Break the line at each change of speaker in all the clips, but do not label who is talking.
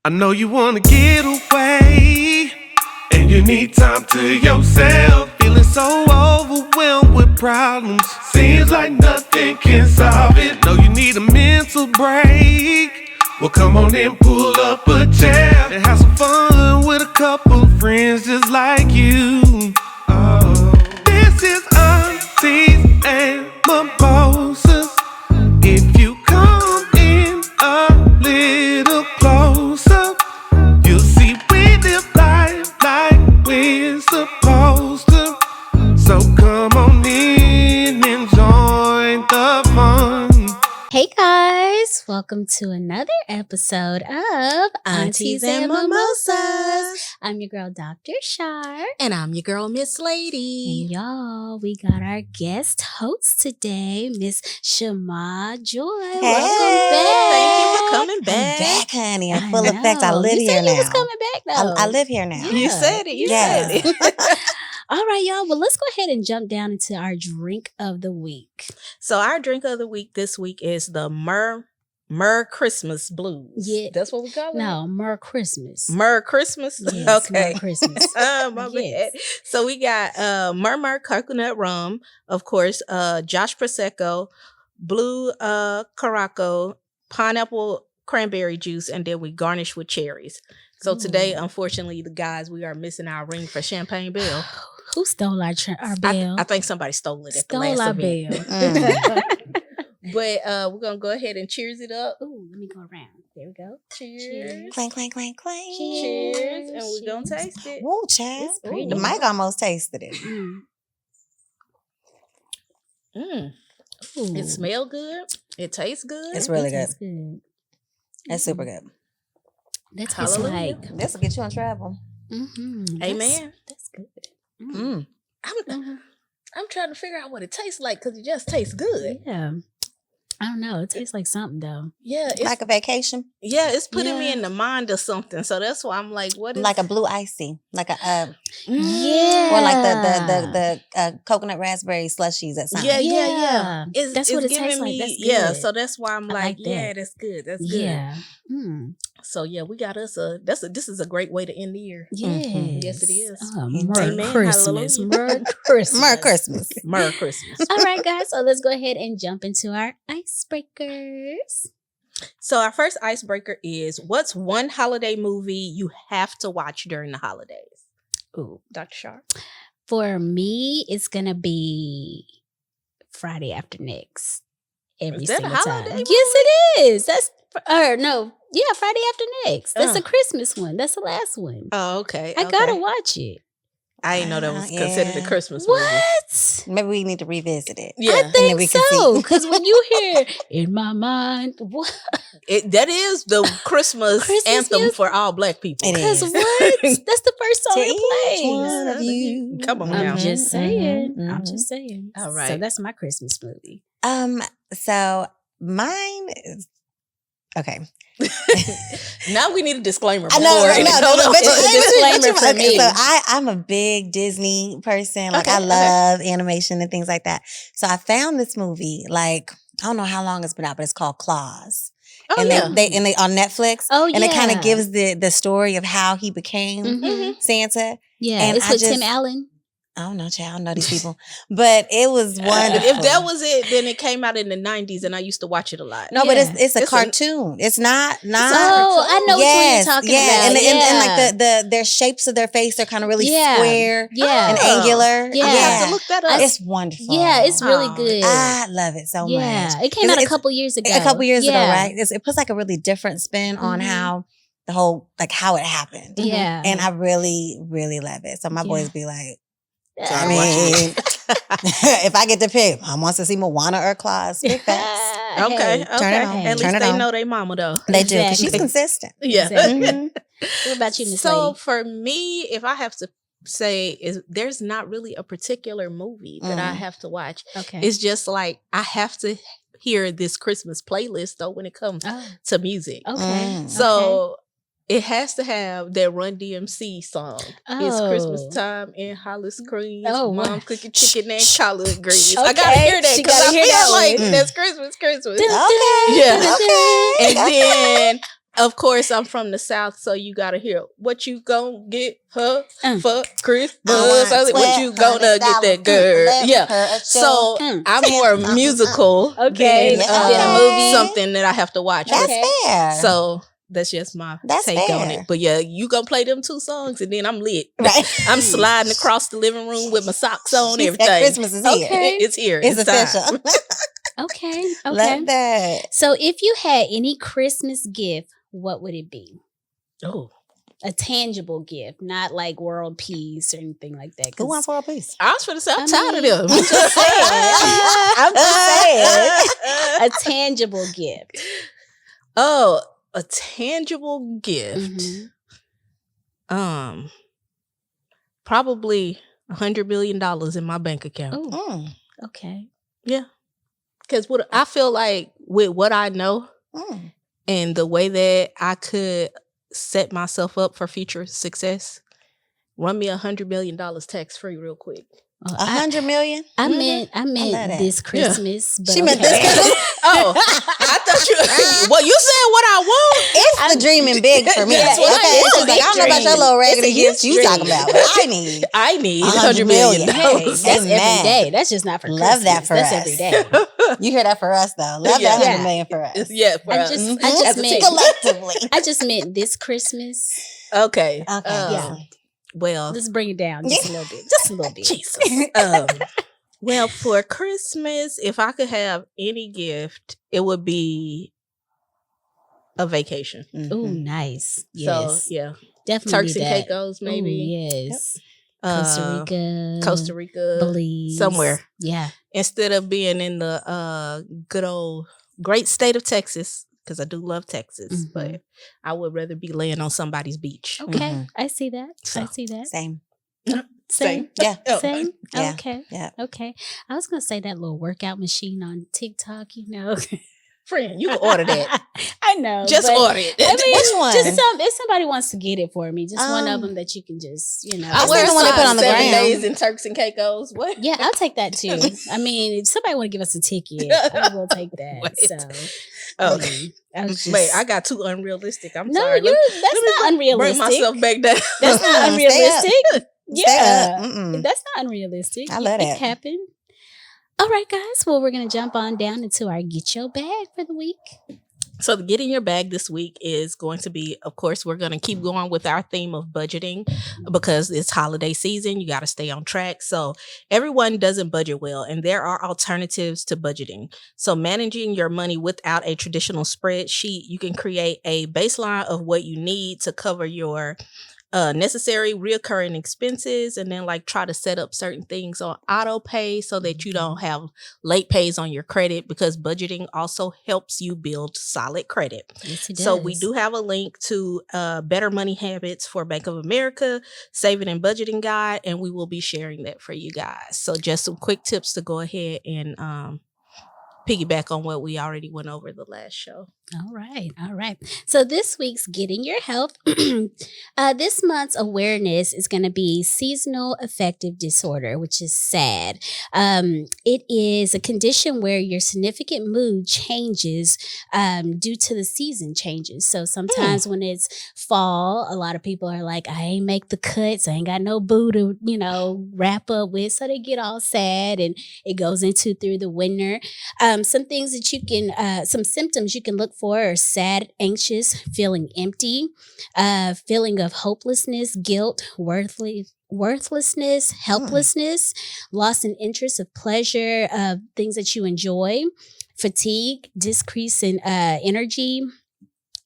I know you wanna get away, and you need time to yourself. Feeling so overwhelmed with problems, seems like nothing can solve it. Know you need a mental break. Well, come on and pull up a chair and have some fun with a couple friends just like you. Oh, this is Aunties and Mimosas. If you come in a little closer, you'll see we live life like we're supposed to. So come on in and join the fun.
Hey guys, welcome to another episode of Aunties and Mimosas. I'm your girl, Dr. Shar.
And I'm your girl, Miss Lady.
And y'all, we got our guest host today, Miss Shammah Joy.
Hey.
Welcome back.
Thank you for coming back.
I'm back, honey. I'm
I
full effect. I
know.
live
you
here
said
now.
You was coming back though.
I live here now.
You said it. You
Yeah.
said it.
All right, y'all. Well, let's go ahead and jump down into our drink of the week.
So our drink of the week this week is the Mur Christmas Blues.
Yeah.
That's what we call it?
No, Mur Christmas.
Mur Christmas?
Yes,
Okay.
Mur Christmas.
My
Yes.
bad. So we got Mur Mur Coconut Rum, of course, Josh Prosecco, Blue Caraco, pineapple cranberry juice, and then we garnish with cherries. So today, unfortunately, the guys, we are missing our ring for Champagne Bell.
Who stole our bell?
I think somebody stole it at the
Stole
last
our
event.
bell.
But we're going to go ahead and cheers it up.
Ooh, let me go around. There we go.
Cheers.
Clank, clank, clank, clank.
Cheers. And we're going to taste it.
Woo, child.
It's pretty.
The mic almost tasted it.
Mm.
Mm.
Ooh.
It smells good. It tastes good.
It's really
That tastes
good.
good.
That's super good.
That tastes
Hallelujah.
like.
This will get you on travel.
Mm-hmm.
Amen.
That's good.
Mm.
I'm trying to figure out what it tastes like because it just tastes good.
Yeah. I don't know. It tastes like something though.
Yeah, it's
Like a vacation.
it's putting me
Yeah.
in the mind of something. So that's why I'm like, what is
Like a blue icy. Like a
Yeah.
or like the coconut raspberry slushies at something.
Yeah.
Yeah.
It's
That's what it
giving
tastes like.
me-
That's
Yeah,
good.
so that's why I'm
I
like,
like that.
yeah, that's good. That's good.
Yeah. Mm.
So yeah, we got us this is a great way to end the year.
Yes.
Yes, it is.
Oh,
Amen.
Mur Christmas.
Hallelujah.
Mur Christmas.
Merry Christmas.
Merry Christmas.
All right, guys. So let's go ahead and jump into our icebreakers.
So our first icebreaker is, what's one holiday movie you have to watch during the holidays? Ooh, Dr. Sharp.
For me, it's gonna be Friday After Next. Every
Is that a
single time.
holiday
Yes, it is. That's Friday After Next. That's
Uh.
a Christmas one. That's the last one.
Oh, okay.
I gotta watch it.
I didn't know that was
Yeah.
considered a Christmas movie.
What?
Maybe we need to revisit it.
Yeah.
I
then
think
we can
so.
see.
Because when you hear "In My Mind," what?
That is the Christmas,
Christmas
anthem
music?
for all Black people.
It
Because
is.
what? That's the first song
To
it
each
plays.
one of you.
Come on
I'm
now.
just saying.
Mhm,
I'm
mhm.
just saying.
All
So
right.
that's my Christmas movie.
So mine is okay.
Now we need a disclaimer.
I know,
before-
no,
Hold on.
but
It's a disclaimer for me.
So I'm a big Disney person. Like I
Okay,
love animation and things like that. So I found this movie. Like I don't know how long it's been out, but it's called Claus.
Oh,
and
yeah.
they on Netflix.
Oh,
And it kind
yeah.
of gives the story of how he became
Mhm.
Santa.
Yeah,
And
it's
I
with
just-
Tim Allen.
I don't know, child. I don't know these people, but it was wonderful.
If that was it, then it came out in the 90s and I used to watch it a lot.
no, but
Yeah.
it's a
It's a-
cartoon. It's not.
Oh, I know which one you're
Yes,
talking
yeah,
about.
and like their shapes of their face, they're kind of really
Yeah.
square
Yeah.
and
Oh.
angular.
Yeah.
I have
Yeah.
to look that up.
It's wonderful.
Yeah, it's really
Oh.
good.
I love it so
yeah,
much.
it came out a
It's-
couple years ago.
A couple years ago,
Yeah.
right? It puts like a really different spin on
Mhm.
how the whole like how it happened.
Yeah,
And I really, really love it. So my boys be like,
So
I
I
mean, if I get to pick, Mom wants to see Moana or Claus. Pick that.
Okay,
Hey,
okay.
turn it on,
At
turn
least
it
they
on.
know they mama though.
They do because she's
Exactly.
consistent.
Yeah.
Exactly.
Mhm.
What about you, Miss
So
Lady?
for me, if I have to say, is there's not really a particular movie that I have to watch.
Okay.
It's just like I have to hear this Christmas playlist though when it comes
Oh,
to music.
okay.
Mm.
So it has to have that Run DMC song. It's Christmas
Oh.
time in Hollis Creams.
Oh,
Mom
wow.
cooking chicken and collard greens.
Okay,
I gotta hear that
she
because
gotta
I
hear
feel
that
like
one.
that's Christmas.
Okay.
Yeah.
Okay.
And then Of course, I'm from the South, so you gotta hear what you gonna get her for Christmas. What you gonna get that girl? Yeah. So I'm more musical
Okay.
than
Than a movie.
something that I have to watch.
That's fair.
So that's just my take on it. But yeah, you gonna play them 2 songs and then I'm lit.
Right.
I'm sliding across the living room with my socks on, everything.
Christmas is here.
Okay.
It's here.
It's official.
Okay.
Love that.
So if you had any Christmas gift, what would it be?
Oh.
A tangible gift, not like world peace or anything like that.
Who wants world peace?
I was trying to say, I'm tired of them.
I'm just saying. I'm just saying. A tangible gift.
Oh, a tangible gift.
Mm-hmm.
Probably $100 million in my bank account.
Oh, okay.
Yeah. Because what I feel like with what I know and the way that I could set myself up for future success, run me $100 million tax free real quick.
$100 million?
I meant this Christmas. But
she meant this Christmas.
Oh, I thought you. Well, you said what I want.
It's the dreaming big for me.
That's
Okay,
what
it's just like, I don't know about your little regular gifts you talking about, but I need
$100 million.
Hey, that's every day. That's just not for Christmas.
Love that for
that's
us.
every day.
You hear that for us though. Love that $100 million for us.
Yeah, for us.
I just meant
collectively.
I just meant this Christmas.
Okay.
Yeah.
Well,
Let's bring it down just a little bit. Just a little bit.
Jesus. Well, for Christmas, if I could have any gift, it would be a vacation.
Ooh, nice. Yes.
So, yeah.
Definitely
Turks and
that.
Caicos, maybe.
Ooh, yes.
Yep. Costa Rica.
Belize.
Somewhere.
Yeah.
Instead of being in the good old great state of Texas, because I do love Texas, but I would rather be laying on somebody's beach.
Okay. I see that.
So,
I see that.
Same.
Yeah.
Oh.
Same.
Yeah.
Okay.
Yeah.
Okay. I was gonna say that little workout machine on TikTok,
Friend, you can order that.
I know.
Just
but,
order it.
Which one?
Just if somebody wants to get it for me, just one of them that you can just,
I wear
the one they put on the
7
ground.
days in Turks and Caicos. What?
Yeah, I'll take that too. I mean, if somebody want to give us a ticket, I will take that.
Wait.
So,
Okay.
I was just,
Wait, I got too unrealistic. I'm
no,
sorry.
that's not unrealistic.
Bring myself back down.
That's not unrealistic. Yeah,
Mm-mm.
that's not unrealistic.
I love
It
that.
happened. All right, guys. Well, we're gonna jump on down into our get your bag for the week.
So the get in your bag this week is going to be, of course, we're going to keep going with our theme of budgeting because it's holiday season. You got to stay on track. So everyone doesn't budget well, and there are alternatives to budgeting. So managing your money without a traditional spreadsheet, you can create a baseline of what you need to cover your necessary reoccurring expenses, and then like try to set up certain things on auto pay so that you don't have late pays on your credit, because budgeting also helps you build solid credit.
Yes, it
So
does.
we do have a link to Better Money Habits for Bank of America Saving and Budgeting Guide, and we will be sharing that for you guys. So just some quick tips to go ahead and piggyback on what we already went over the last show.
All right. So this week's Getting Your Health, this month's awareness is going to be seasonal affective disorder, which is SAD. It is a condition where your significant mood changes due to the season changes. So sometimes when it's fall, a lot of people are like, I ain't make the cuts. I ain't got no boo to, wrap up with. So they get all sad, and it goes into through the winter. Some things that you can, some symptoms you can look for are sad, anxious, feeling empty, feeling of hopelessness, guilt, worthlessness, helplessness, loss in interest of pleasure, things that you enjoy, fatigue, decrease in energy,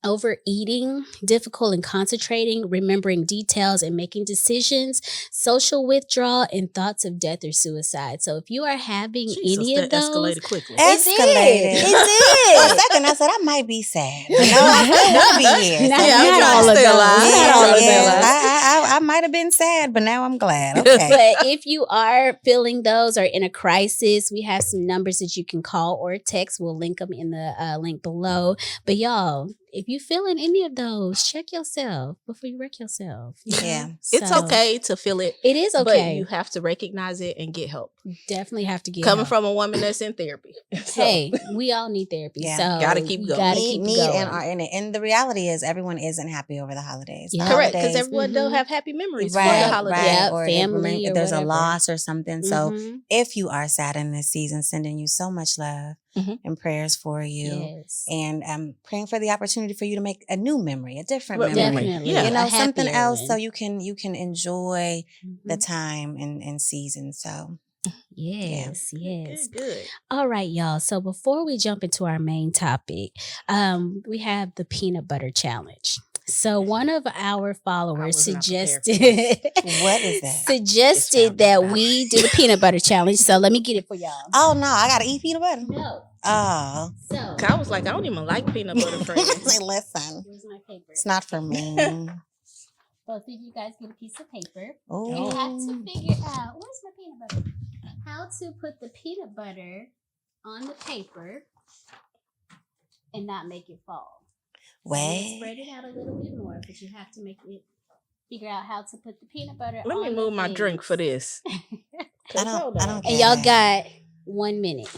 overeating, difficult in concentrating, remembering details and making decisions, social withdrawal, and thoughts of death or suicide. So if you are having any of those,
escalated quickly.
Escalated.
It did.
For a second, I said I might be sad. But no, I still want to be here.
Not-
So,
not all of those. Not all of those.
I might have been sad, but now I'm glad. Okay.
But if you are feeling those or in a crisis, we have some numbers that you can call or text. We'll link them in the link below. But y'all, if you feeling any of those, check yourself before you wreck yourself.
Yeah.
It's
So,
okay to feel it,
It is
but
okay.
you have to recognize it and get help.
Definitely have to get
Coming
help.
from a woman that's in therapy. So,
Hey, we all need therapy.
Yeah.
So
Gotta keep
you
going.
Gotta keep
Need
going.
and are in it. And the reality is everyone isn't happy over the holidays. The
Yeah.
correct, because
holidays-
everyone don't
Mhm.
have happy memories for
Right,
the holidays.
right.
Yep,
Or
family
if
or
there's a
whatever.
loss or something. So
Mhm.
if you are sad in this season, sending you so much love
Mhm.
and prayers for you.
Yes.
And praying for the opportunity for you to make a new memory, a different
Right,
memory.
Definitely.
Yeah.
You know,
A
something
happier
else so
one.
you can enjoy the
Mhm.
time and season. So
Yes, yes.
Good.
All right, y'all. So before we jump into our main topic, we have the peanut butter challenge. So one of our followers
was not prepared for
suggested
What is that?
suggested that we do the peanut butter challenge. So let me get it for y'all.
Oh no, I gotta eat peanut butter.
No.
Oh.
So
I was like, I don't even like peanut butter friends.
Like, listen,
here's my paper.
it's not for me.
Both of you guys get a piece of paper.
Oh.
You have to figure out where's my peanut butter. How to put the peanut butter on the paper and not make it fall. So I'm gonna
Wait.
spread it out a little bit more, but you have to make it figure out how to put the peanut butter
Let
on
me
the
move my
things.
drink for this.
I don't
And
get
y'all
it.
got 1 minute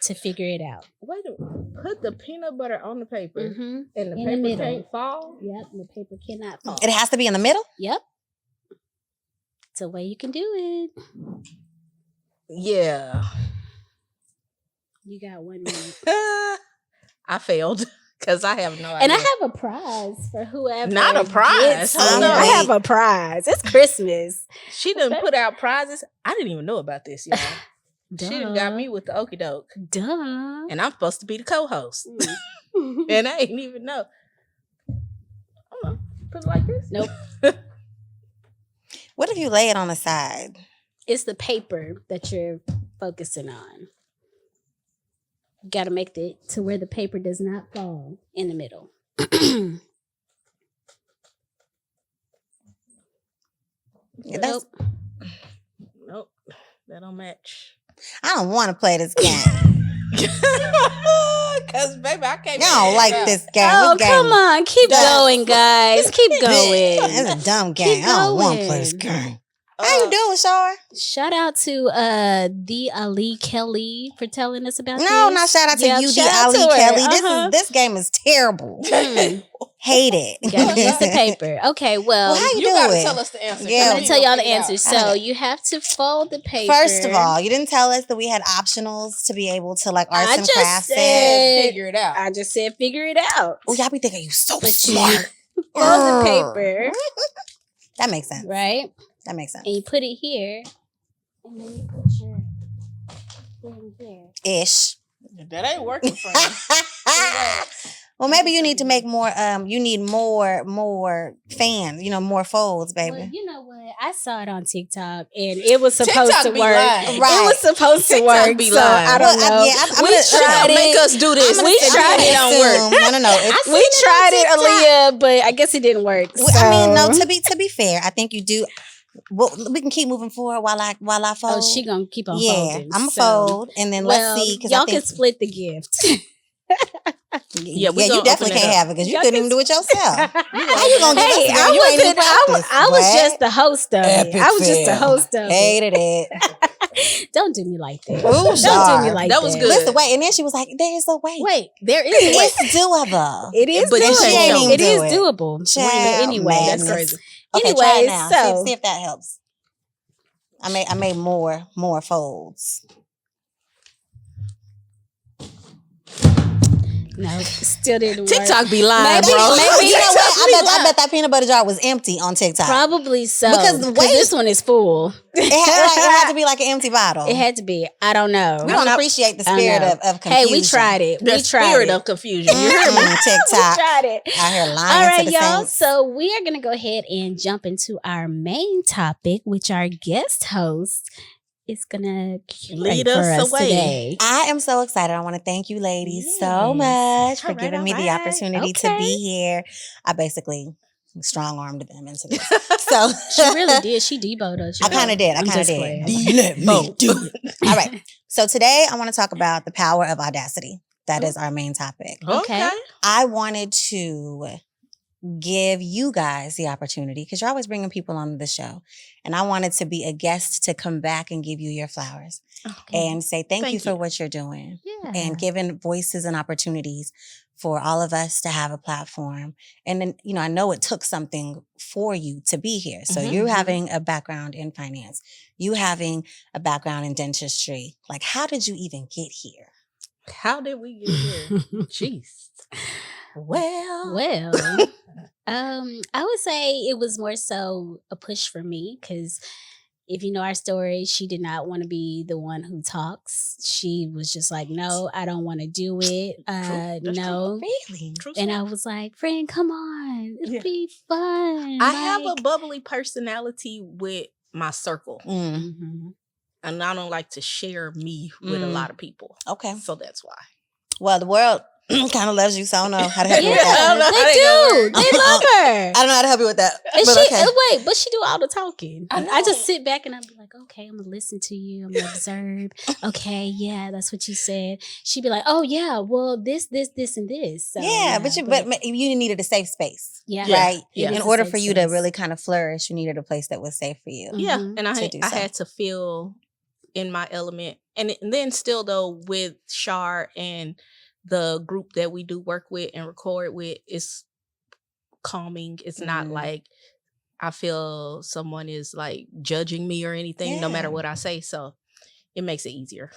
to figure it out.
Wait a minute. Put the peanut butter on the paper
Mm-hmm.
and the
In the
paper
middle.
can't fall.
Yep, the paper cannot fall.
It has to be in the middle.
Yep. It's a way you can do it.
Yeah.
You got 1 minute.
I failed because I have no idea.
And I have a prize for whoever.
Not a prize.
gets
Hold
it.
on.
I have a prize. It's Christmas.
She done put out prizes. I didn't even know about this, y'all. She done got me with the okie doke.
Duh.
And I'm supposed to be the co-host.
Mm.
And I ain't even know. Hold on. Put it like this?
Nope.
What if you lay it on the side?
It's the paper that you're focusing on. You got to make it to where the paper does not fall in the middle.
That's-
Nope. That don't match.
I don't want to play this game.
Because, baby, I can't.
I don't like this game.
Oh,
This game-
come on. Keep going, guys. Keep going.
It's a dumb game. I don't want to play this game. How you doing, Shar?
Shout out to the Ali Kelly for telling us about this.
No, not shout out to
Yep,
you, the
shout out
Ali
to her.
Kelly.
Uh-huh.
This game is terrible.
Mm.
Hate it.
You got a piece of paper. Okay, well,
Well, how you
You gotta
do it?
tell us the answer.
Yeah.
I'm going to tell y'all the answer.
I
So
don't-
you have to fold the paper.
First of all, you didn't tell us that we had optionals to be able to like arts
I
and
just
crafts.
said-
Figure it out.
I just said figure it out.
Oh, y'all be thinking you so
But you-
smart.
Fold the paper,
That makes sense.
right?
That makes sense.
And you put it here. And then you put your thing here.
Ish.
That ain't working for me.
Well, maybe you need to make more. You need more fans. More folds, baby.
Well, you know what? I saw it on TikTok and it was supposed
TikTok
to
be
work.
lying.
Right.
It was supposed to
TikTok
work.
be
So
lying.
I don't
Well,
know.
yeah, I'm
we
gonna-
tried
Don't make
it.
us do this.
We tried it.
don't work.
No. It's,
We tried it, Aaliyah, but I guess it didn't work.
well, I mean, no.
so-
To be fair, I think you do. Well, we can keep moving forward while I fold.
Oh, she gonna keep on
yeah,
folding.
I'm gonna
so-
fold, and then
Well,
let's see. Because
y'all
I think,
can split the gift.
Yeah, we
you
gonna
definitely
open it
can't
up.
have it because you
Y'all
couldn't
can
even do it yourself. How
Hey,
you gonna give us the
I
game? You ain't even
wasn't.
practiced.
I was
What?
just the host of
Epic
it. I was just the
fail.
host of it.
Hated it.
Don't do me like that.
Ooh,
Don't do me
Shar.
like
That was good.
Listen, wait, and then she was like, "There's a way.
Wait, there is a way.
It's doable."
It is
But
doable.
she ain't even
It
do
is
it.
doable.
Child,
But anyway,
That's
madness.
crazy.
Okay, try it
Anyways,
now.
so-
See if that helps. I made more folds.
no, still didn't work.
TikTok be lying,
Maybe-
bro.
maybe-
You know what?
TikTok be
I
lying.
bet that peanut butter jar was empty on TikTok.
Probably so.
Because the way-
this one is full.
It had to be like an empty bottle.
It had to be. I don't know.
We don't appreciate the
I don't
spirit
know.
of
Hey,
confusion.
we tried it.
The
We tried
spirit
it.
of confusion. You heard me?
We
TikTok
tried it.
out here lying
All
to
right,
the
y'all.
saints.
So we are going to go ahead and jump into our main topic, which our guest host is going to
Lead
for
us
us
away.
today.
I am so excited. I want to thank you ladies so
Yes.
much for
All right,
giving me
all
the
right.
opportunity to
Okay.
be here. I basically strong-armed them into this. So
She really did. She deboed us.
I kind of did. I
I'm
kind of
just
did.
playing.
Let me do it. All right. So today I want to talk about the power of audacity. That is our main topic.
Okay.
I wanted to give you guys the opportunity, because you're always bringing people on the show, and I wanted to be a guest to come back and give you your flowers and say thank you for what you're doing and giving voices and opportunities for all of us to have a platform. And then, I know it took something for you to be here. So you having a background in finance, you having a background in dentistry, like, how did you even get here?
How did we get here? Jeez.
Well, I would say it was more so a push for me, because if you know our story, she did not want to be the one who talks. She was just like, no, I don't want to do it. No.
Really?
True
And
story.
I was like, friend, come on. It'll be fun.
I have a bubbly personality with my circle.
Mhm.
And I don't like to share me with a lot of people.
Okay.
So that's why.
Well, the world kind of loves you, so I don't know how to help you with that.
Yeah, they do. They love her.
I don't know how to help you with that.
And
But
she,
okay.
wait, but she do all the talking. I just sit back and I'm like, okay, I'm gonna listen to you. I'm gonna observe. Okay, yeah, that's what you said. She'd be like, oh yeah, well, this, and this. So,
yeah, but you needed a safe space.
Yeah.
Right?
Yeah.
In order for you to really kind of flourish, you needed a place that was safe for you.
Yeah.
Mhm.
And I
so.
had to feel in my element. And then still, though, with Shar and the group that we do work with and record with, it's calming. It's not like I feel someone is like judging me or anything, no matter what I say. So it makes it easier.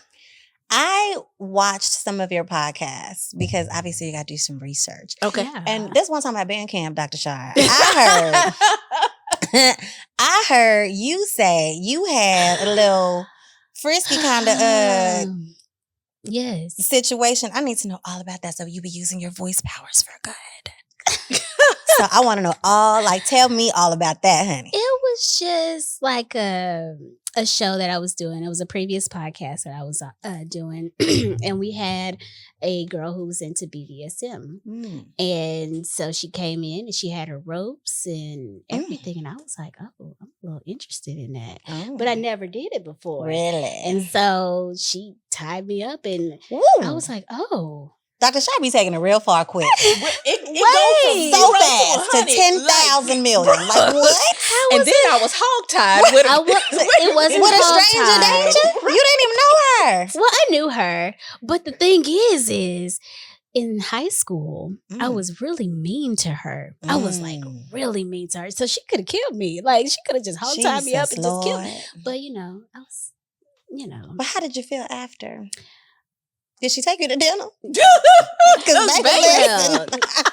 I
watched some of your podcasts because obviously you got to do some research.
Okay.
Yeah.
And this one time at band camp, Dr. Shar, I heard you say you had a little frisky kind of
yes.
situation. I need to know all about that. So you be using your voice powers for good. So I want to know tell me all about that, honey.
It was just like a show that I was doing. It was a previous podcast that I was doing. And we had a girl who was into BDSM. And so she came in and she had her ropes and everything. And I was like, oh, I'm a little interested in that. But I never did it before.
Really?
And so she tied me up and I was like, oh.
Dr. Shar be taking it real far quick.
It goes
so fast to 10,000 million. Like what?
And then I was hogtied with
it wasn't
with a
hogtied.
stranger danger? You didn't even know her.
Well, I knew her, but the thing is in high school, I was really mean to her. I was like really mean to her. So she could have killed me. Like she could have just hogtied me up and just killed me. But I was,
But how did you feel after? Did she take you to dinner?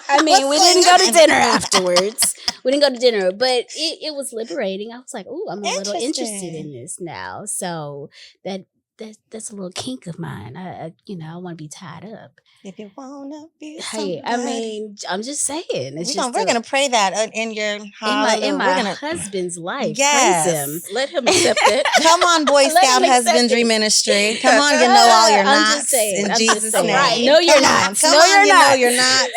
I mean, we didn't go to dinner afterwards. We didn't go to dinner, but it was liberating. I was like, oh, I'm a little interested in this now. So that's a little kink of mine. I want to be tied up.
If you wanna be
somebody. I mean, I'm just saying.
We're gonna pray that in your
in my husband's life.
Yes.
Praise him.
Let him accept it.
Come on, Boy Scout Husbandry Ministry. Come on, you know all your knots.
Just saying,
in Jesus' name.
Right. No, you're not.
Come on, you know you're not.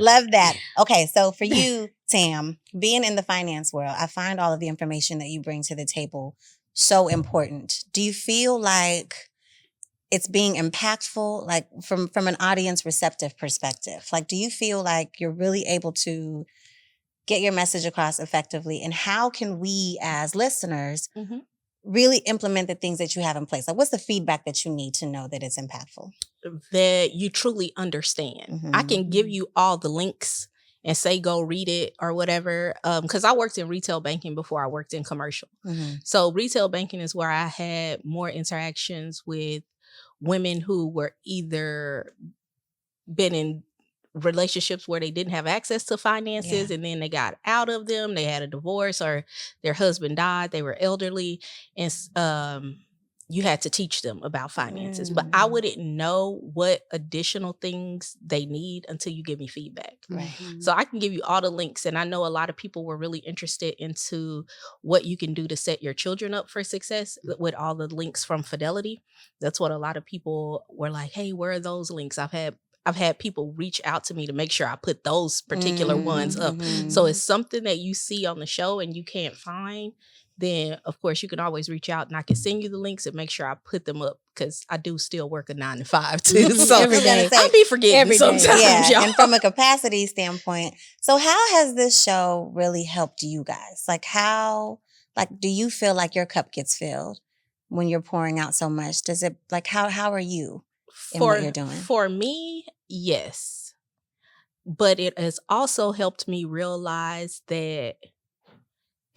Love that. Okay, so for you, Tam, being in the finance world, I find all of the information that you bring to the table so important. Do you feel like it's being impactful, like from an audience receptive perspective? Like, do you feel like you're really able to get your message across effectively? And how can we as listeners really implement the things that you have in place? Like, what's the feedback that you need to know that it's impactful?
That you truly understand. I can give you all the links and say, go read it or whatever. Because I worked in retail banking before I worked in commercial. So retail banking is where I had more interactions with women who were either been in relationships where they didn't have access to finances and then they got out of them. They had a divorce or their husband died. They were elderly. And you had to teach them about finances. But I wouldn't know what additional things they need until you give me feedback.
Right.
So I can give you all the links. And I know a lot of people were really interested into what you can do to set your children up for success with all the links from Fidelity. That's what a lot of people were like, hey, where are those links? I've had people reach out to me to make sure I put those particular ones up. So it's something that you see on the show and you can't find. then of course you can always reach out and I can send you the links and make sure I put them up because I do still work a 9 to 5 too. So
Every day.
I'll be forgetting
Every day.
sometimes.
Yeah,
y'all.
and from a capacity standpoint, so how has this show really helped you guys? Like do you feel like your cup gets filled when you're pouring out so much? Does it, like, how are you in what you're doing?
For me, yes. But it has also helped me realize that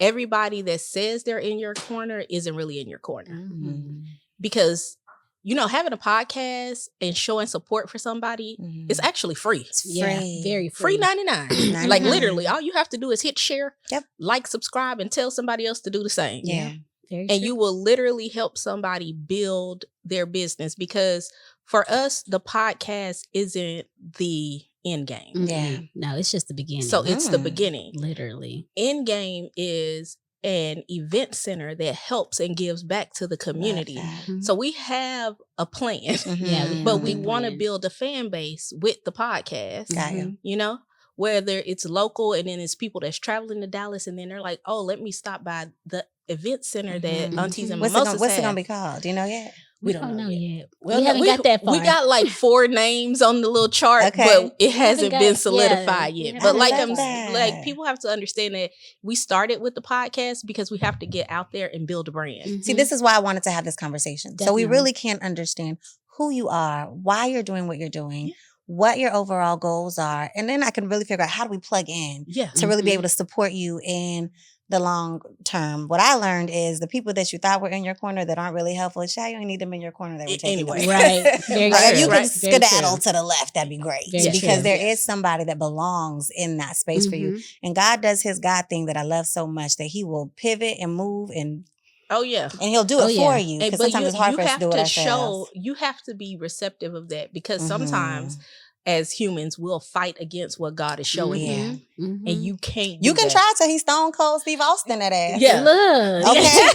everybody that says they're in your corner isn't really in your corner.
Mm-hmm.
Because, having a podcast and showing support for somebody is actually free.
Yeah,
Free.
very
Free
free.
99. Like
99.
literally, all you have to do is hit share,
Yep.
like, subscribe, and tell somebody else to do the same.
Yeah.
Very
And
true.
you will literally help somebody build their business, because for us, the podcast isn't the end game.
Mm-mm.
Yeah.
No, it's just the beginning.
So it's the beginning.
Literally.
End game is an event center that helps and gives back to the community.
Mhm.
So we have a plan,
Yeah, we
but
have
we
a
want to
plan.
build a fan base with the podcast.
Got
Mm-hmm.
you.
Whether it's local and then it's people that's traveling to Dallas and then they're like, oh, let me stop by the event center that
Mhm.
Aunties and
What's
Mimosas
it gonna
have.
be called? Do you know yet?
We don't know yet.
Well,
we haven't got that far.
We got like 4 names on the little chart,
Okay.
but it
haven't
hasn't
got-
been solidified
yeah,
yet.
we
But
haven't
like
got
that.
like people have to understand that we started with the podcast because we have to get out there and build a brand.
Mhm.
See, this is why I wanted to have this conversation. So we
Definitely.
really can't understand who you are, why you're doing what you're doing, what your overall goals are, and then I can really figure out how do we plug in
Yeah.
to really be
Mhm.
able to support you in the long term. What I learned is the people that you thought were in your corner that aren't really helpful, child, you don't need them in your corner. They were taking
Anyway.
them.
Right. Very
Like, if
true.
you
Right.
can
Very
skedaddle
true.
to the left, that'd be great.
Very
because
true.
there
Yes.
is somebody that belongs in that space for you.
Mhm.
And God does his God thing that I love so much that he will pivot and move and
Oh yeah.
he'll do it
Oh,
for
yeah.
you.
And-
Because
but
sometimes it's hard
you
for us to
have
do it
to
ourselves.
you have to be receptive of that, because
Mhm.
sometimes as humans we'll fight against what God is showing you,
Yeah.
Mhm.
and you can't.
You
do
can
that.
try till he's Stone Cold Steve Austin that ass.
Yeah.
Look.
Okay.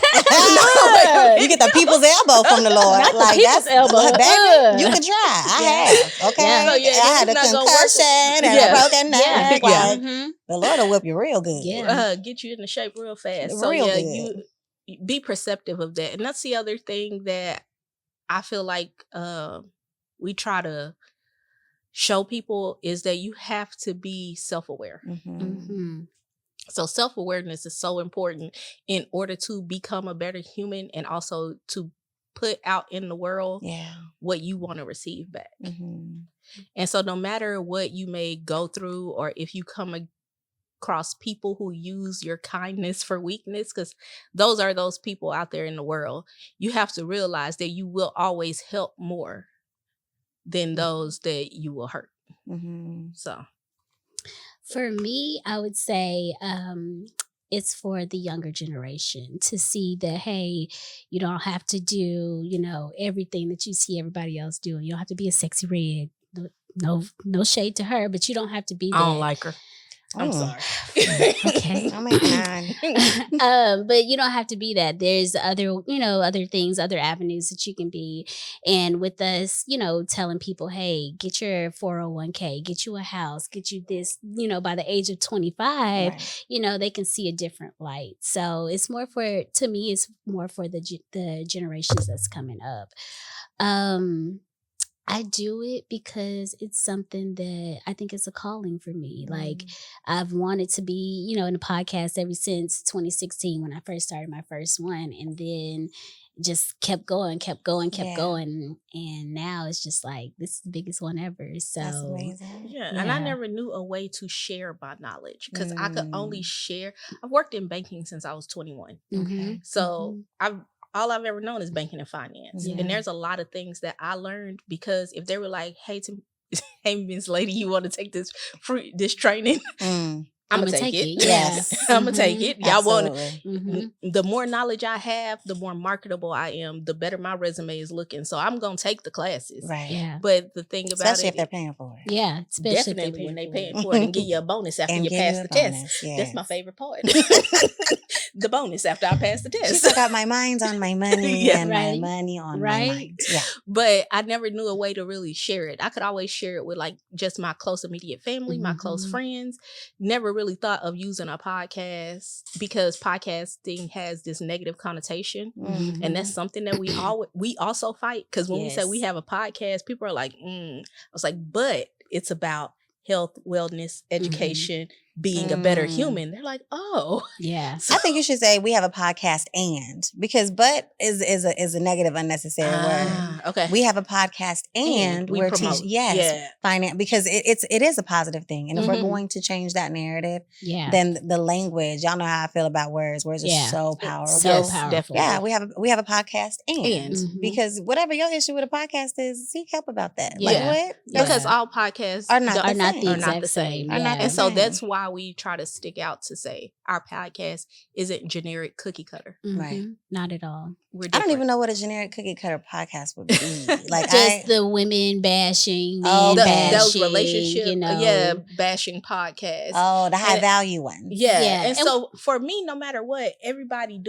Look.
You get the people's elbow from the Lord.
Not the
like
people's
that's
elbow.
Look, baby,
Ugh.
you can try. I
Yeah.
have. Okay.
Yeah.
So, yeah,
I had a
this is not gonna work.
concussion and
Yeah.
a broken neck.
Yeah.
Like,
Mhm.
the Lord will whip you real good.
Yeah.
Get you into shape real fast. So
Real
yeah,
good.
you be perceptive of that. And that's the other thing that I feel like we try to show people is that you have to be self-aware.
Mhm.
Mhm.
So self-awareness is so important in order to become a better human and also to put out in the world
Yeah.
what you want to receive back.
Mhm.
And so no matter what you may go through, or if you come across people who use your kindness for weakness, because those are those people out there in the world, you have to realize that you will always help more than those that you will hurt.
Mhm.
So
For me, I would say it's for the younger generation to see that, hey, you don't have to do, everything that you see everybody else doing. You don't have to be a sexy red. No shade to her, but you don't have to be that.
I don't like her. I'm
Mm.
sorry.
Okay.
Oh my God.
But you don't have to be that. There's other things, other avenues that you can be. And with us, telling people, hey, get your 401k, get you a house, get you this, by the age of 25,
Right.
they can see a different light. So it's more to me, it's more for the generations that's coming up. I do it because it's something that I think is a calling for me. Like, I've wanted to be, in a podcast ever since 2016 when I first started my first one, and then just kept going. And now it's just like, this is the biggest one ever. So
That's amazing.
Yeah, and I
Yeah.
never knew a way to share my knowledge, because I could only
Mm.
share. I've worked in banking since I was 21.
mhm,
So
mhm.
all I've ever known is banking and finance.
Yeah.
And there's a lot of things that I learned because if they were like, hey, hey, Miss Lady, you want to take this training?
Mm.
I'm going to take it.
Yeah.
Yes.
I'm going to take it. Y'all want
Absolutely.
Mhm.
the more knowledge I have, the more marketable I am, the better my resume is looking. So I'm going to take the classes.
Right.
Yeah.
But the thing about
Especially
it,
if they're paying for it.
Yeah. Especially if
definitely when they
paying
paying for it and give you a bonus after
And
you
give
pass
you a
the test.
bonus,
That's my
yes.
favorite part. The bonus after I pass the
She
test.
still got my mind on my money
Yeah.
and
Right.
my money on
Right.
my mind. Yeah.
But I never knew a way to really share it. I could always share it with like just my close immediate family, my close
Mhm.
friends. Never really thought of using a podcast because podcasting has this negative connotation.
Mm.
And that's something that we also fight. Because when we say we
Yes.
have a podcast, people are like, I was like, but it's about health, wellness, education, being a better human. They're like, oh.
Yeah.
I think you should say we have a podcast because but is a negative unnecessary word.
Okay.
We have a podcast and
we
we're
promote.
finance because it is a positive thing. And if we're
Mhm.
going to change that narrative,
Yeah.
then the language, y'all know how I feel about words. Words are so powerful.
So
Yes,
powerful.
definitely.
Yeah, we have a podcast and
Mhm.
because whatever your issue with a podcast is, seek help about that.
Yeah.
Like what?
Yeah.
Because all podcasts
Are not
don't-
the
Are not
same.
the
Are not
exact
the same.
same.
Are not
Yeah.
And so
same.
that's why we try to stick out to say our podcast isn't generic cookie cutter.
Right.
Mhm. Not at all.
We're
I
different.
don't even know what a generic cookie cutter podcast would be. Like
Just the women bashing,
Oh,
men
okay.
those
bashing,
relationship,
you know.
bashing podcasts.
the high
And-
value one.
Yeah.
Yeah.
And
And-
so for me, no matter what, everybody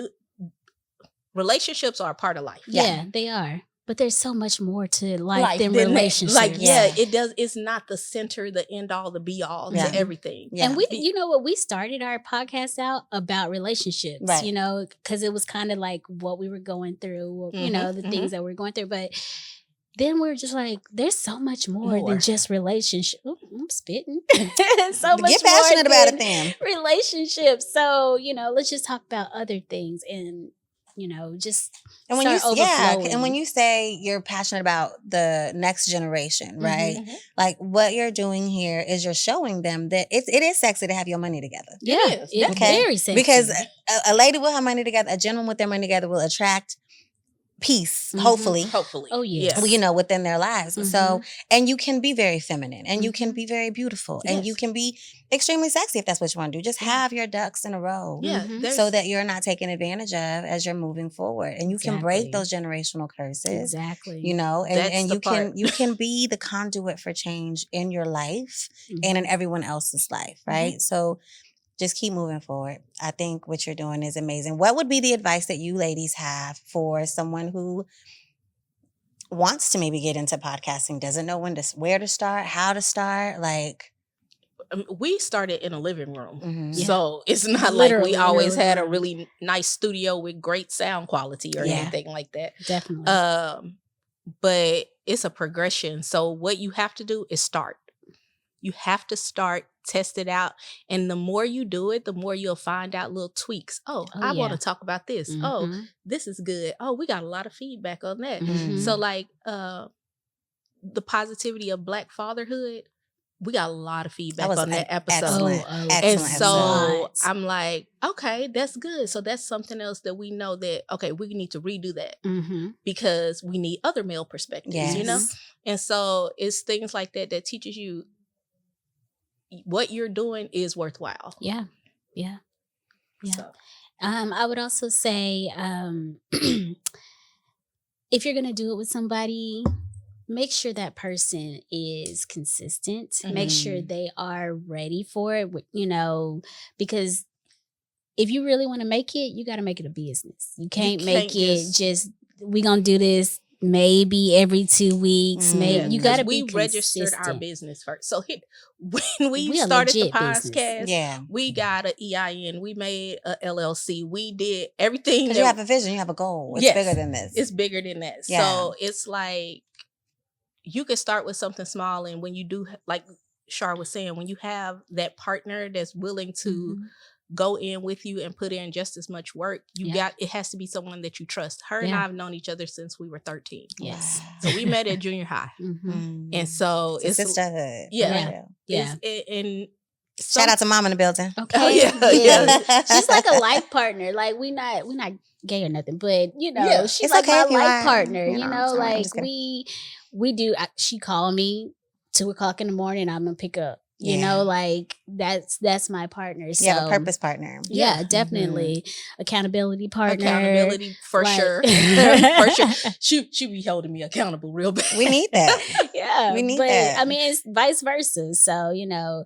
relationships are a part of life.
Yeah, they are. But there's so much more to life than
that.
relationships.
Like,
Yeah.
it does. It's not the center, the end all, the be all
Yeah.
to everything.
Yeah.
And you know what, we started our podcast out about relationships,
Right.
you know, because it was kind of like what we were going through, or, you know, the things that we're going through. But then we're just like, there's so much more than just relationship. Ooh, I'm spitting. So much
Get passionate
more
about
than
it then.
relationships. So, you know, let's just talk about other things and, you know, just
And when
start
you and
overflowing.
when you say you're passionate about the next generation, right?
Mhm.
Like what you're doing here is you're showing them that it is sexy to have your money together.
yeah,
is,
it's
okay?
very sexy.
Because a lady with her money together, a gentleman with their money together will attract peace,
Mhm.
hopefully.
Hopefully.
Oh, yes.
Well, you know, within their lives.
Mhm.
So, and you can be very feminine and you can be very beautiful and you
Yes.
can be extremely sexy if that's what you want to do. Just have your ducks in a row.
Yeah.
Mhm.
there's-
So that you're not taken advantage of as you're moving forward. And you can break
Exactly.
those generational curses.
Exactly.
You know,
That's
and
the
you can
part.
you can be the conduit for change in your life and in everyone else's life, right? So just keep moving forward. I think what you're doing is amazing. What would be the advice that you ladies have for someone who wants to maybe get into podcasting, doesn't know where to start, how to start, like
we started in a living room.
mhm.
Yeah.
So it's not
Literally
like we always
in a
had a
room.
really nice studio with great sound quality or
Yeah.
anything like that.
Definitely.
But it's a progression. So what you have to do is start. You have to start, test it out. And the more you do it, the more you'll find out little tweaks. Oh, I want
yeah.
to talk about this. Oh,
Mhm.
this is good. Oh, we got a lot of feedback on that.
Mhm.
So like the positivity of Black fatherhood, we got a lot of feedback on that episode.
Excellent.
Oh,
And
excellent
so
episode.
I'm like, okay, that's good. So that's something else that we know that, okay, we need to redo that
Mhm.
because we need other male perspectives, you know?
Yes.
And so it's things like that that teaches you what you're doing is worthwhile.
Yeah. Yeah. Yeah.
So,
I would also say, if you're gonna do it with somebody, make sure that person is consistent. Make sure they are ready for it. You know, because if you really want to make it, you got to make it a business. You can't make
can't
it
just-
just we gonna do this maybe every 2 weeks.
Mm.
Maybe
yeah,
you got to
'cause
be
we registered our
consistent.
business first. So when we
We a
started the
legit business.
podcast,
Yeah.
we got an EIN, we made a LLC, we did everything.
Because you have a vision, you have a goal. It's
Yes.
bigger than this.
It's bigger than that.
Yeah.
So it's like you can start with something small, and when you do, like Shar was saying, when you have that partner that's willing to
Mhm.
go in with you and put in just as much work, it has to be someone that you trust. Her and
Yeah.
I have known each other since we were 13.
Yes.
Wow.
So we met at junior high.
Mhm.
Mm.
And so
It's a sisterhood.
Yeah.
For real.
Yeah.
and
Shout out to mom in the building.
Okay.
Oh, yeah,
yeah. She's like a life partner. Like we not gay or nothing, but you know,
Yeah.
she's
It's
like
okay
my
if you
life
are.
partner.
You
You
know,
know,
sorry, I'm
like
just kidding.
we do. She called me 2:00 in the morning. I'm gonna pick up. You
Yeah.
know, like that's my partner. So
You have a purpose partner.
Yeah,
Yeah.
definitely accountability partner.
accountability for
like-
sure. For sure. She be holding me accountable real bad.
We need that.
Yeah,
We need
but
that.
I mean, it's vice versa. So you know,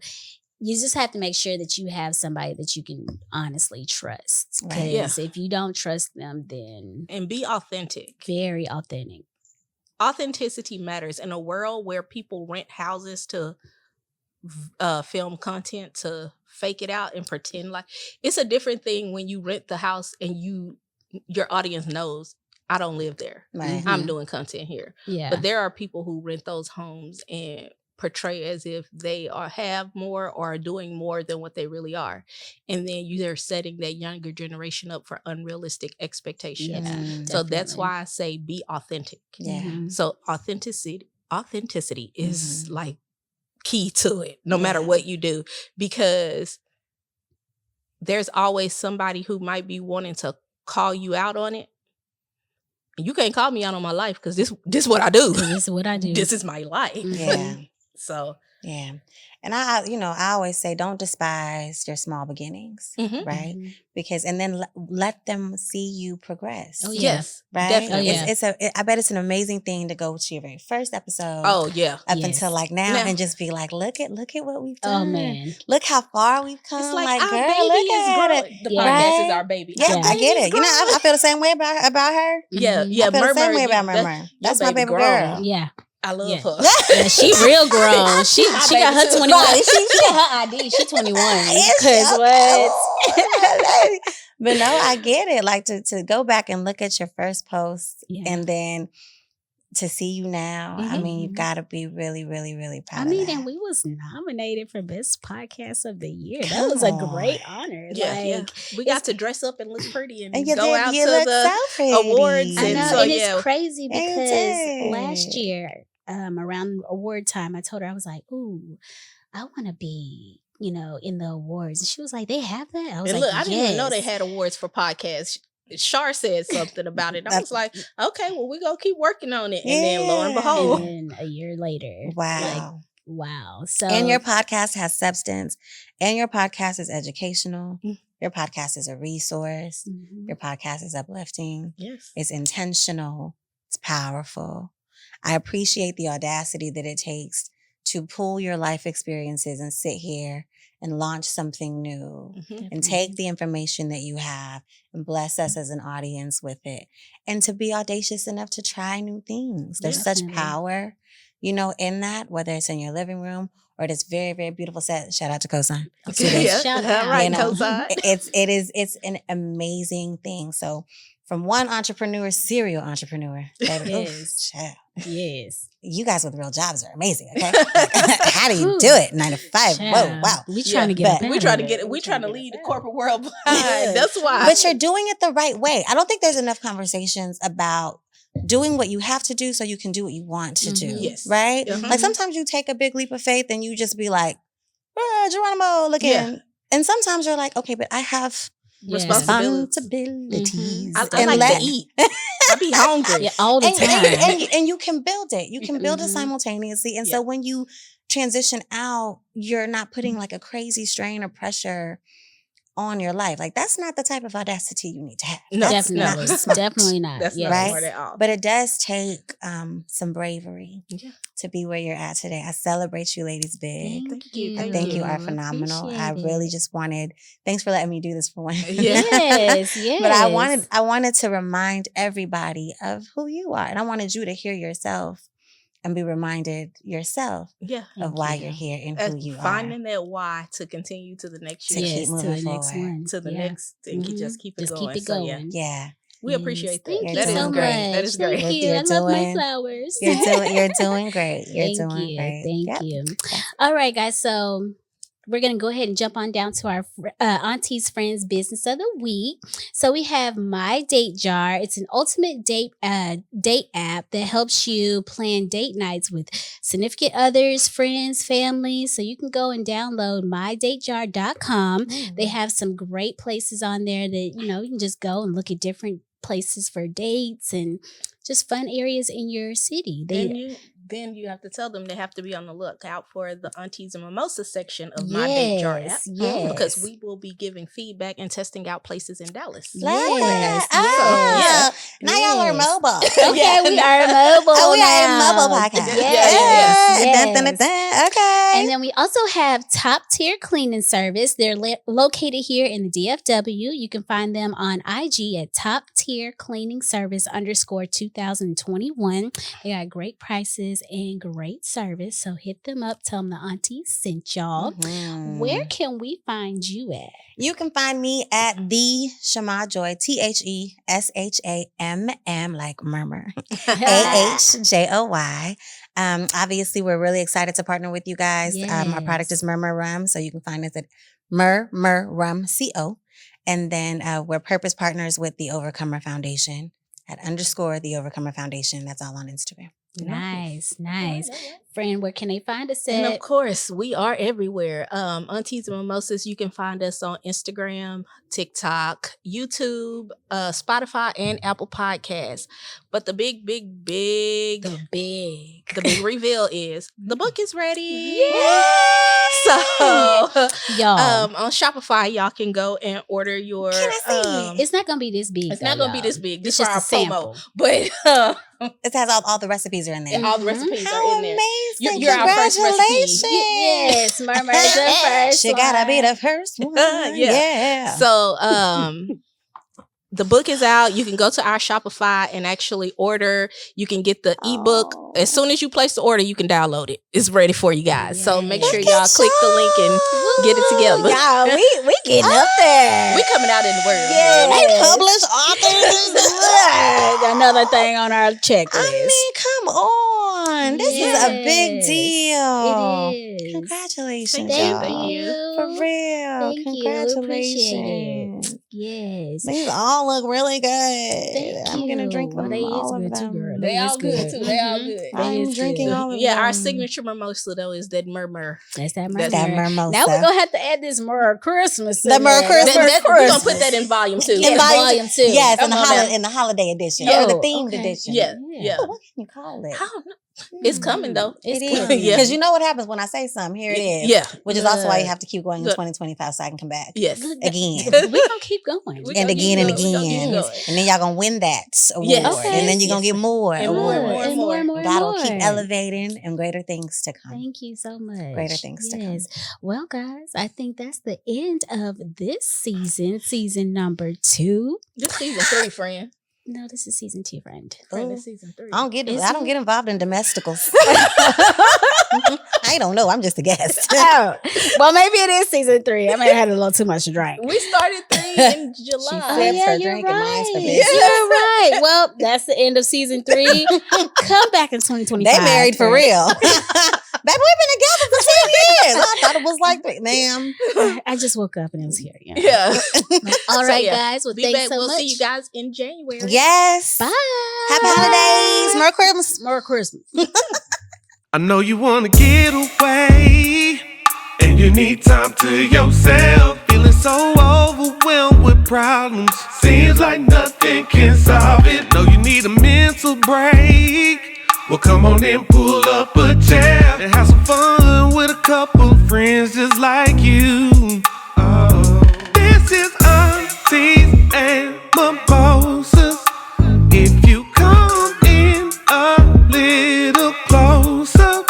you just have to make sure that you have somebody that you can honestly trust.
Right.
Because if you don't trust them, then
And be authentic.
very authentic.
Authenticity matters in a world where people rent houses to film content, to fake it out and pretend like it's a different thing when you rent the house and your audience knows I don't live there.
Right.
I'm doing content here.
Yeah.
But there are people who rent those homes and portray as if they have more or are doing more than what they really are. And then you're setting that younger generation up for unrealistic expectations.
Yeah,
So that's
definitely.
why I say be authentic.
Yeah.
Mhm.
So authenticity is like key to it, no matter what you do, because there's always somebody who might be wanting to call you out on it. You can't call me out on my life because this is what I do.
This is what I do.
This is my life.
Yeah.
So
Yeah. And I always say, don't despise your small beginnings, right?
Mhm.
Because, and then let them see you progress.
Oh, yeah.
yes,
Right?
definitely.
Oh, yeah.
I bet it's an amazing thing to go to your very first episode.
Oh yeah.
Up
Yes.
until like now,
Now-
and just be like, look at what we've done.
Oh, man.
Look how far we've come.
It's like our
girl,
baby
look
is
at
growing.
it.
The
Yeah.
podcast
Right?
is our baby.
Yeah,
Our
I get
baby's
it. You know, I
growing.
feel the same way about her.
Yeah,
Mhm.
yeah.
I feel the same way about
Mur Mur,
Mur. That's my baby
grown.
girl.
Yeah.
I love
Yeah.
her.
Yeah, she real grown. She
My
got
baby
her
too.
21.
Right.
She got her ID. She 21.
Is she?
Because what?
But no, I get it. Like to go back and look at your first post
Yeah.
and then to see you now. I mean, you've
Mhm.
got to be really, really, really proud
I
of
mean,
that.
and we was nominated for Best Podcast of the Year. That was a
Come
great
on.
honor.
Yeah,
like,
yeah. We got to dress up and look pretty and
you
go
did.
out
You
to
look
the
so pretty.
awards
I
and
know,
so,
and
yeah.
it's crazy
Yeah, you
because last
did.
year, around award time, I told her, I was like, ooh, I want to be, in the awards. And she was like, they have that? I was
And
like,
look, I didn't even know they
yes.
had awards for podcasts. Shar said something about it. I was like, okay, well, we're going to keep working on it. And then lo and
Yeah.
behold.
And then a year later,
Wow.
wow. So,
And your podcast has substance. And your podcast is educational.
Mm.
Your podcast is a resource.
Mhm.
Your podcast is uplifting.
Yes.
It's intentional. It's powerful. I appreciate the audacity that it takes to pull your life experiences and sit here and launch something new
Mhm.
and take the information that you have and bless us as an audience with it. And to be audacious enough to try new things. There's such
Definitely.
power, in that, whether it's in your living room or this very, very beautiful set. Shout out to Cosign.
Yeah,
Shout
all
out.
right,
You know,
Cosign.
It's an amazing thing. So from one serial entrepreneur, baby,
Yes.
child,
Yes.
you guys with real jobs are amazing. Okay, how do you do it? 9 to 5. Whoa,
Child,
wow.
We trying to
Yeah,
get
but-
up
We
out
trying
of
to
it.
get it. We trying to lead the
get
corporate world behind.
Yes.
That's why.
But you're doing it the right way. I don't think there's enough conversations about doing what you have to do so you can do what you want to do.
Mhm.
Yes.
Right?
Mhm.
Like sometimes you take a big leap of faith and you just be like, Geronimo, looking.
Yeah.
And sometimes you're like, okay, but I have
Yeah.
responsibilities.
I
and
like to eat. I be hungry.
Yeah, all the
and,
time.
and you can build it. You can build it
Mhm.
simultaneously. And
Yeah.
so when you transition out, you're not putting like a crazy strain or pressure on your life. Like that's not the type of audacity you need to have.
No,
That's
Definitely.
not smart.
Definitely not.
That's
yes.
not
Right?
smart at all.
But it does take some bravery
Yeah.
to be where you're at today. I celebrate you ladies big.
Thank you.
I think you are phenomenal. I
Appreciate
really
it.
just thanks for letting me do this for one.
Yeah.
Yes, yes.
But I wanted to remind everybody of who you are. And I wanted you to hear yourself and be reminded yourself
Yeah.
of
Thank
why
you.
you're here and who you are.
Finding that why to continue to the next
To
year.
keep
Yes, to
moving
the next
forward.
one.
To the
Yeah.
next and
Mhm.
just keep it
Just
going.
keep it
So,
going.
Yeah.
we
Yes.
appreciate that.
Thank you
That is
so
great.
much.
That is great.
Thank you.
You're
I love my
doing-
flowers.
You're doing great. You're
Thank
doing
you.
great.
Thank
Yep.
you. All right, guys. So we're going to go ahead and jump on down to our Auntie's Friends Business of the Week. So we have My Date Jar. It's an ultimate date app that helps you plan date nights with significant others, friends, family. So you can go and download mydatejar.com. They have some great places on there that, you can just go and look at different places for dates and just fun areas in your city.
Then you have to tell them they have to be on the lookout for the Aunties and Mimosa section of My Date Jar app.
Yes.
Because we will be giving feedback and testing out places in Dallas.
Yes,
Ah, now y'all are
yes.
mobile.
Okay,
Yeah.
we are mobile.
Oh, we are a
now.
mobile podcast.
Yes,
Yeah,
yes.
Dun, dun, dun, dun. Okay.
And then we also have Top Tier Cleaning Service. They're located here in the DFW. You can find them on IG at Top Tier Cleaning Service _2021. They got great prices. prices and great service. So hit them up. Tell them the aunties sent y'all.
Mhm.
Where can we find you at?
You can find me at the Shammah Joy, THESHAMM, like murmur, AHJOY. Obviously, we're really excited to partner with you guys. Our product
Yes.
is Mur Mur Rum, so you can find us at Mur Mur Rum CO. And then we're purpose partners with the Overcomer Foundation at _ the Overcomer Foundation. That's all on Instagram.
Nice. Friend, where can they find us
And of
at?
course, we are everywhere. Aunties and Mimosas, you can find us on Instagram, TikTok, YouTube, Spotify, and Apple Podcasts. But the big reveal is the book is ready.
Yay!
So
Y'all,
on Shopify, y'all can go and order your.
Can I see it?
it's not gonna be this big.
It's
though,
not gonna be
y'all.
this big. This
It's
is
just
our
a
promo,
sample.
but
It has all the recipes are in there.
and all the recipes
How
are in there.
amazing.
You're our first recipe.
Congratulations.
Yes, Murmur's the first.
She gotta be
one.
the first one.
Yeah. So the book is out. You can go to our Shopify and actually order. You can get the ebook.
Oh.
As soon as you place the order, you can download it. It's ready for you guys. So make sure
Look
y'all
at
click the link and get it together.
Y'all, we getting up there.
We coming out in the word.
Yeah.
They publish authors.
Another thing on our checklist.
I mean, come on. This is a big
Yes.
deal.
It is.
Congratulations,
Thank
y'all.
you.
For real.
Thank you. Appreciate
Congratulations.
it. Yes.
These all look really good.
Thank
I'm gonna
you.
drink
Well,
them.
they is
all
good
of
too,
them.
girl.
They all good too. They all
Mhm.
good.
They
I'm
is
drinking
good.
all of
Yeah,
them.
our signature mimosa though is that murmur.
That's that
That's
That
murmur.
mimosa.
Now we're gonna have to add this Mur Christmas.
The
in
Mur
there.
Christmas.
We're gonna
Christmas.
put that in volume 2.
Yeah, volume 2.
Yes,
Come on now.
in the holiday edition.
Yeah.
Or the
Oh,
themed
okay.
edition.
Yeah.
Yeah.
What can you call it?
I don't know. It's coming though.
It's
It is.
coming.
Yeah.
Because you know what happens when I say something. Here it is.
Yeah.
Which is also why you
Good.
have to keep going in
Good.
2025 so I can come back.
Yes.
Again.
We're gonna keep going.
We
And
gonna
again
keep
and
going. We gonna keep
again.
going.
And then y'all gonna win that award.
Yes.
Okay.
And then you're gonna
Yes.
get more
And more and
awards.
more and
And more and more and
God will
more.
keep elevating and greater things to come.
Thank you so much.
Greater things to come.
Yes. Well, guys, I think that's the end of this season number 2.
This season 3, friend.
No, this is season 2, friend.
Friend,
Ooh.
this season 3.
I don't get
Is
I don't
it?
get involved in domesticals. I don't know. I'm just a guest.
Oh, well, maybe it is season 3. I may have had a little too much to drink.
We started 3 in July.
Oh,
Sips
yeah,
her
you're
drink and mine's for
right.
business.
You're right. Well, that's the end of season 3. Come back in 2025.
They married for
friend.
real. Baby, we've been together for 10 years. I thought it was like that, ma'am.
I just woke up and it was here. You know?
Yeah.
All
So,
right,
yeah.
guys. Well,
Be
thanks
back.
so
We'll
much.
see you guys in January.
Yes.
Bye.
Happy holidays. Merry Christmas.
Mur Christmas.
I know you wanna get away, and you need time to yourself. Feeling so overwhelmed with problems, seems like nothing can solve it. Know you need a mental break. Well, come on and pull up a chair and have some fun with a couple friends just like you. Oh, this is Aunties and Mimosas. If you come in a little closer,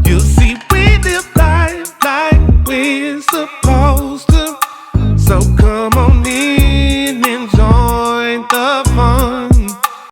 you'll see we live life like we're supposed to. So come on in and join the fun.